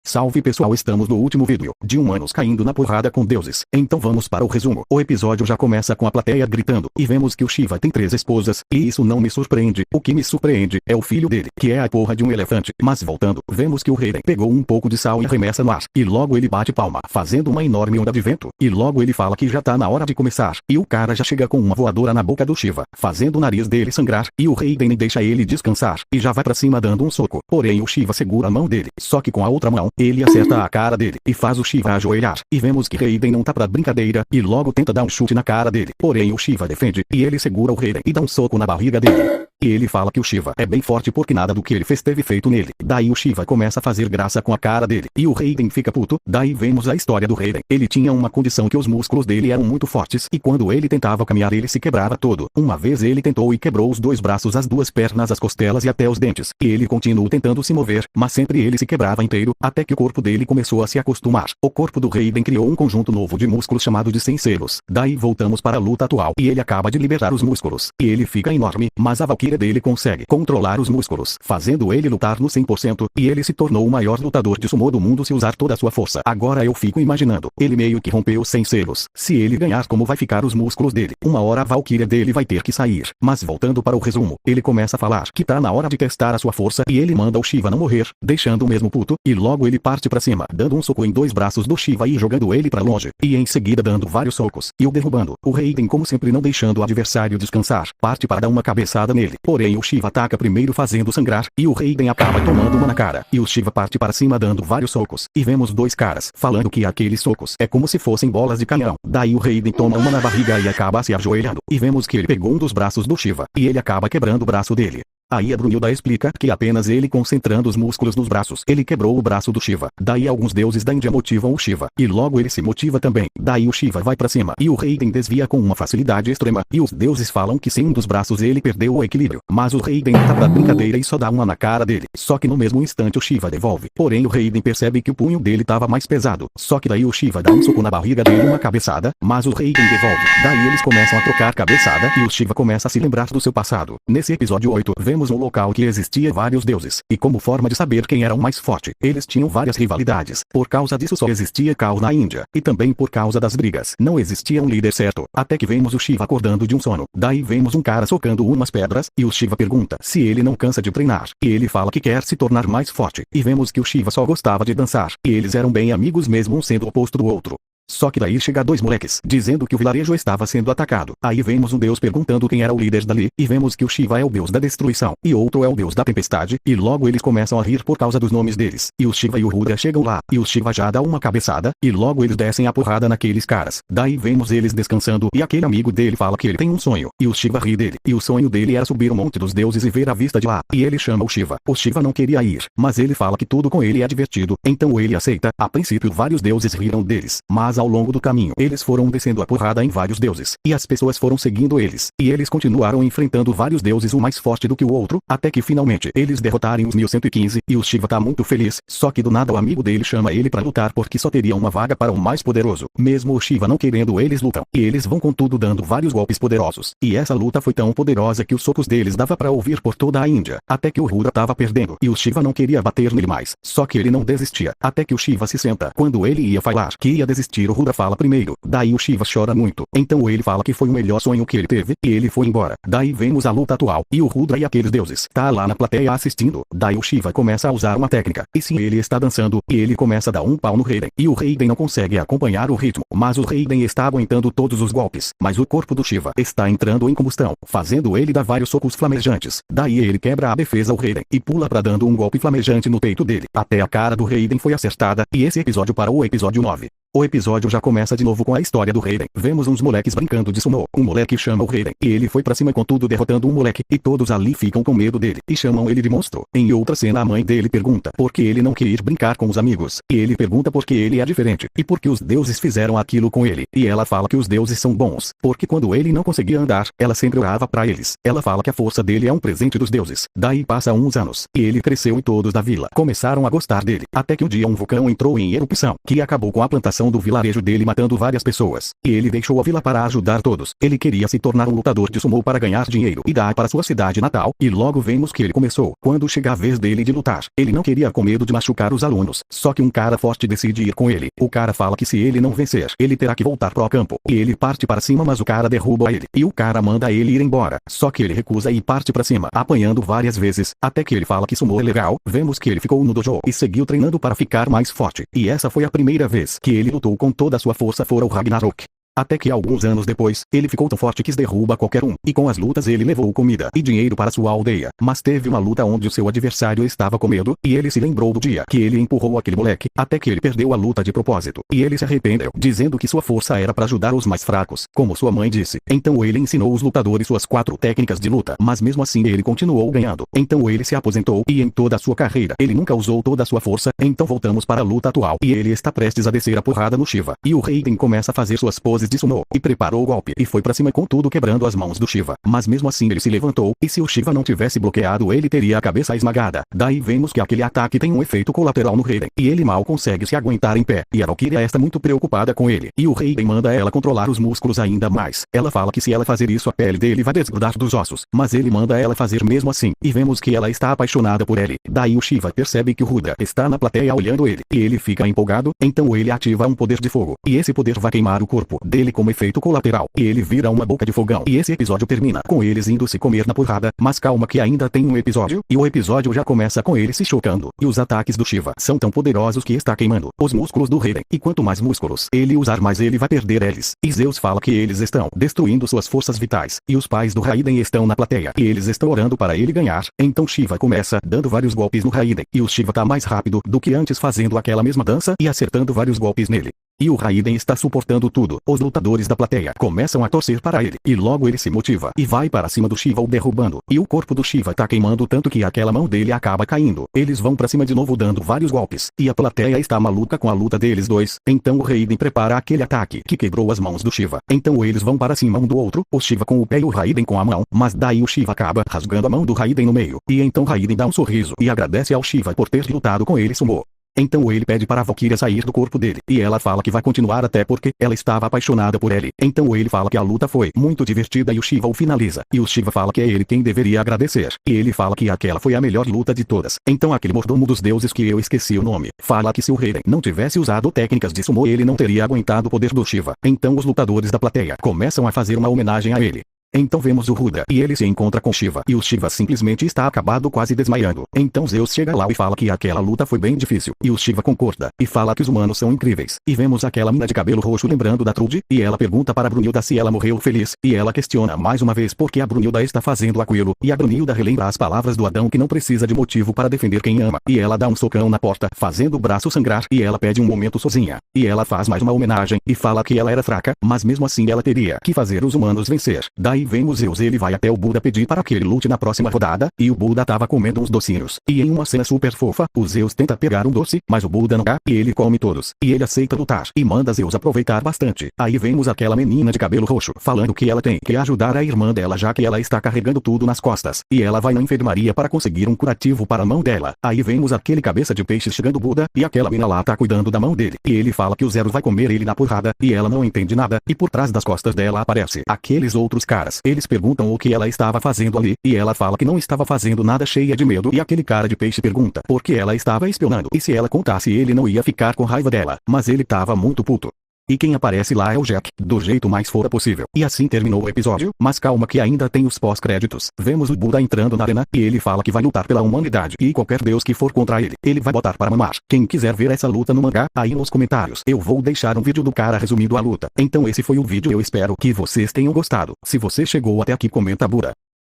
Salve pessoal, estamos no último vídeo, de humanos caindo na porrada com deuses. Então vamos para o resumo. O episódio já começa com a plateia gritando, e vemos que o Shiva tem 3 esposas, e isso não me surpreende. O que me surpreende é o filho dele, que é a porra de um elefante. Mas voltando, vemos que o Raiden pegou um pouco de sal e arremessa no ar, e logo ele bate palma, fazendo uma enorme onda de vento, e logo ele fala que já tá na hora de começar, e o cara já chega com uma voadora na boca do Shiva, fazendo o nariz dele sangrar, e o Raiden deixa ele descansar, e já vai pra cima dando um soco. Porém o Shiva segura a mão dele, só que com a outra mão, ele acerta a cara dele, e faz o Shiva ajoelhar, e vemos que Raiden não tá pra brincadeira, e logo tenta dar um chute na cara dele, porém o Shiva defende, e ele segura o Raiden e dá um soco na barriga dele. E ele fala que o Shiva é bem forte porque nada do que ele fez teve feito nele. Daí o Shiva começa a fazer graça com a cara dele, e o Raiden fica puto. Daí vemos a história do Raiden. Ele tinha uma condição que os músculos dele eram muito fortes, e quando ele tentava caminhar ele se quebrava todo. Uma vez ele tentou e quebrou os 2 braços, as 2 pernas, as costelas e até os dentes. E ele continuou tentando se mover, mas sempre ele se quebrava inteiro, até que o corpo dele começou a se acostumar. O corpo do Raiden criou um conjunto novo de músculos chamado de senselos. Daí voltamos para a luta atual, e ele acaba de liberar os músculos, e ele fica enorme, mas a Valkyria dele consegue controlar os músculos, fazendo ele lutar no 100%, e ele se tornou o maior lutador de sumô do mundo se usar toda a sua força. Agora eu fico imaginando, ele meio que rompeu sem selos. Se ele ganhar, como vai ficar os músculos dele? Uma hora a Valkyria dele vai ter que sair. Mas voltando para o resumo, ele começa a falar que tá na hora de testar a sua força, e ele manda o Shiva não morrer, deixando o mesmo puto, e logo ele parte pra cima, dando um soco em 2 braços do Shiva e jogando ele pra longe, e em seguida dando vários socos, e o derrubando. O Raiden, como sempre não deixando o adversário descansar, parte para dar uma cabeçada nele, porém o Shiva ataca primeiro fazendo sangrar, e o Raiden acaba tomando uma na cara, e o Shiva parte para cima dando vários socos, e vemos 2 caras falando que aqueles socos é como se fossem bolas de canhão. Daí o Raiden toma uma na barriga e acaba se ajoelhando, e vemos que ele pegou um dos braços do Shiva, e ele acaba quebrando o braço dele. Aí a Brunilda explica que apenas ele concentrando os músculos nos braços, ele quebrou o braço do Shiva. Daí alguns deuses da Índia motivam o Shiva, e logo ele se motiva também. Daí o Shiva vai pra cima, e o Raiden desvia com uma facilidade extrema, e os deuses falam que sem um dos braços ele perdeu o equilíbrio. Mas o Raiden tá pra brincadeira e só dá uma na cara dele. Só que no mesmo instante o Shiva devolve. Porém o Raiden percebe que o punho dele tava mais pesado. Só que daí o Shiva dá um soco na barriga dele, uma cabeçada, mas o Raiden devolve. Daí eles começam a trocar cabeçada, e o Shiva começa a se lembrar do seu passado. Nesse episódio 8, vemos um local que existia vários deuses, e como forma de saber quem era o mais forte, eles tinham várias rivalidades. Por causa disso só existia caos na Índia, e também por causa das brigas. Não existia um líder certo, até que vemos o Shiva acordando de um sono. Daí vemos um cara socando umas pedras, e o Shiva pergunta se ele não cansa de treinar, e ele fala que quer se tornar mais forte, e vemos que o Shiva só gostava de dançar, e eles eram bem amigos mesmo um sendo o oposto do outro. Só que daí chega 2 moleques, dizendo que o vilarejo estava sendo atacado. Aí vemos um deus perguntando quem era o líder dali, e vemos que o Shiva é o deus da destruição, e outro é o deus da tempestade, e logo eles começam a rir por causa dos nomes deles. E o Shiva e o Rudra chegam lá, e o Shiva já dá uma cabeçada, e logo eles descem a porrada naqueles caras. Daí vemos eles descansando, e aquele amigo dele fala que ele tem um sonho, e o Shiva ri dele, e o sonho dele era subir o monte dos deuses e ver a vista de lá, e ele chama o Shiva. O Shiva não queria ir, mas ele fala que tudo com ele é divertido, então ele aceita. A princípio vários deuses riram deles, mas ao longo do caminho, eles foram descendo a porrada em vários deuses, e as pessoas foram seguindo eles, e eles continuaram enfrentando vários deuses, um mais forte do que o outro, até que finalmente eles derrotarem os 1115, e o Shiva tá muito feliz, só que do nada o amigo dele chama ele pra lutar porque só teria uma vaga para o mais poderoso. Mesmo o Shiva não querendo, eles lutam, e eles vão com tudo dando vários golpes poderosos, e essa luta foi tão poderosa que os socos deles dava pra ouvir por toda a Índia, até que o Rudra tava perdendo, e o Shiva não queria bater nele mais, só que ele não desistia, até que o Shiva se senta. Quando ele ia falar que ia desistir, o Rudra fala primeiro. Daí o Shiva chora muito, então ele fala que foi o melhor sonho que ele teve, e ele foi embora. Daí vemos a luta atual, e o Rudra e aqueles deuses tá lá na plateia assistindo. Daí o Shiva começa a usar uma técnica, e sim, ele está dançando, e ele começa a dar um pau no Raiden, e o Raiden não consegue acompanhar o ritmo, mas o Raiden está aguentando todos os golpes, mas o corpo do Shiva está entrando em combustão, fazendo ele dar vários socos flamejantes. Daí ele quebra a defesa ao Raiden, e pula pra dando um golpe flamejante no peito dele, até a cara do Raiden foi acertada, e esse episódio para o episódio 9. O episódio já começa de novo com a história do Raiden. Vemos uns moleques brincando de sumô. Um moleque chama o Raiden, e ele foi pra cima com tudo derrotando um moleque, e todos ali ficam com medo dele, e chamam ele de monstro. Em outra cena a mãe dele pergunta por que ele não quer ir brincar com os amigos, e ele pergunta por que ele é diferente, e por que os deuses fizeram aquilo com ele, e ela fala que os deuses são bons, porque quando ele não conseguia andar, ela sempre orava pra eles. Ela fala que a força dele é um presente dos deuses. Daí passa uns anos, e ele cresceu e todos da vila começaram a gostar dele, até que um dia um vulcão entrou em erupção, que acabou com a plantação expansão do vilarejo dele matando várias pessoas. E ele deixou a vila para ajudar todos. Ele queria se tornar um lutador de sumô para ganhar dinheiro e dar para sua cidade natal. E logo vemos que ele começou. Quando chega a vez dele de lutar, ele não queria com medo de machucar os alunos. Só que um cara forte decide ir com ele. O cara fala que se ele não vencer, ele terá que voltar pro campo. E ele parte para cima, mas o cara derruba ele. E o cara manda ele ir embora. Só que ele recusa e parte para cima, apanhando várias vezes, até que ele fala que sumô é legal. Vemos que ele ficou no dojo e seguiu treinando para ficar mais forte. E essa foi a primeira vez que ele lutou com toda a sua força fora o Ragnarok. Até que alguns anos depois, ele ficou tão forte que derruba qualquer um. E com as lutas ele levou comida e dinheiro para sua aldeia. Mas teve uma luta onde o seu adversário estava com medo, e ele se lembrou do dia que ele empurrou aquele moleque, até que ele perdeu a luta de propósito. E ele se arrependeu, dizendo que sua força era para ajudar os mais fracos, como sua mãe disse. Então ele ensinou os lutadores suas 4 técnicas de luta, mas mesmo assim ele continuou ganhando. Então ele se aposentou, e em toda a sua carreira, ele nunca usou toda a sua força. Então voltamos para a luta atual, e ele está prestes a descer a porrada no Shiva. E o Raiden começa a fazer suas poses de sumô, e preparou o golpe, e foi pra cima com tudo quebrando as mãos do Shiva. Mas mesmo assim ele se levantou, e se o Shiva não tivesse bloqueado ele teria a cabeça esmagada. Daí vemos que aquele ataque tem um efeito colateral no Raiden, e ele mal consegue se aguentar em pé. E a Valkyria está muito preocupada com ele, e o Raiden manda ela controlar os músculos ainda mais. Ela fala que se ela fazer isso a pele dele vai desgrudar dos ossos, mas ele manda ela fazer mesmo assim, e vemos que ela está apaixonada por ele. Daí o Shiva percebe que o Rudra está na plateia olhando ele, e ele fica empolgado, então ele ativa um poder de fogo, e esse poder vai queimar o corpo dele como efeito colateral, e ele vira uma boca de fogão. E esse episódio termina com eles indo se comer na porrada, mas calma que ainda tem um episódio, e o episódio já começa com ele se chocando, e os ataques do Shiva são tão poderosos que está queimando os músculos do Raiden, e quanto mais músculos ele usar mais ele vai perder eles. E Zeus fala que eles estão destruindo suas forças vitais, e os pais do Raiden estão na plateia, e eles estão orando para ele ganhar. Então Shiva começa dando vários golpes no Raiden, e o Shiva tá mais rápido do que antes fazendo aquela mesma dança e acertando vários golpes nele. E o Raiden está suportando tudo. Os lutadores da plateia começam a torcer para ele, e logo ele se motiva e vai para cima do Shiva o derrubando, e o corpo do Shiva tá queimando tanto que aquela mão dele acaba caindo. Eles vão para cima de novo dando vários golpes, e a plateia está maluca com a luta deles dois. Então o Raiden prepara aquele ataque que quebrou as mãos do Shiva. Então eles vão para cima um do outro, o Shiva com o pé e o Raiden com a mão, mas daí o Shiva acaba rasgando a mão do Raiden no meio, e então Raiden dá um sorriso e agradece ao Shiva por ter lutado com ele sumô. Então ele pede para a Valkyria sair do corpo dele, e ela fala que vai continuar até porque ela estava apaixonada por ele. Então ele fala que a luta foi muito divertida e o Shiva o finaliza, e o Shiva fala que é ele quem deveria agradecer, e ele fala que aquela foi a melhor luta de todas. Então aquele mordomo dos deuses que eu esqueci o nome, fala que se o Raiden não tivesse usado técnicas de sumô ele não teria aguentado o poder do Shiva. Então os lutadores da plateia começam a fazer uma homenagem a ele. Então vemos o Rudra, e ele se encontra com Shiva, e o Shiva simplesmente está acabado quase desmaiando. Então Zeus chega lá e fala que aquela luta foi bem difícil, e o Shiva concorda, e fala que os humanos são incríveis. E vemos aquela mina de cabelo roxo lembrando da Trude, e ela pergunta para a Brunilda se ela morreu feliz, e ela questiona mais uma vez porque a Brunilda está fazendo aquilo, e a Brunilda relembra as palavras do Adão que não precisa de motivo para defender quem ama, e ela dá um socão na porta, fazendo o braço sangrar, e ela pede um momento sozinha, e ela faz mais uma homenagem, e fala que ela era fraca, mas mesmo assim ela teria que fazer os humanos vencer. Daí vemos Zeus, ele vai até o Buda pedir para que ele lute na próxima rodada, e o Buda tava comendo uns docinhos, e em uma cena super fofa, o Zeus tenta pegar um doce, mas o Buda não dá, e ele come todos, e ele aceita lutar, e manda Zeus aproveitar bastante. Aí vemos aquela menina de cabelo roxo, falando que ela tem que ajudar a irmã dela já que ela está carregando tudo nas costas, e ela vai na enfermaria para conseguir um curativo para a mão dela. Aí vemos aquele cabeça de peixe chegando o Buda, e aquela mina lá tá cuidando da mão dele, e ele fala que o Zero vai comer ele na porrada, e ela não entende nada, e por trás das costas dela aparece aqueles outros caras. Eles perguntam o que ela estava fazendo ali, e ela fala que não estava fazendo nada, cheia de medo, e aquele cara de peixe pergunta por que ela estava espionando, e se ela contasse ele não ia ficar com raiva dela, mas ele tava muito puto. E quem aparece lá é o Jack, do jeito mais fora possível. E assim terminou o episódio, mas calma que ainda tem os pós-créditos. Vemos o Buda entrando na arena, e ele fala que vai lutar pela humanidade, e qualquer deus que for contra ele vai botar para mamar. Quem quiser ver essa luta no mangá, aí nos comentários eu vou deixar um vídeo do cara resumindo a luta. Então esse foi o vídeo, eu espero que vocês tenham gostado. Se você chegou até aqui comenta Bura.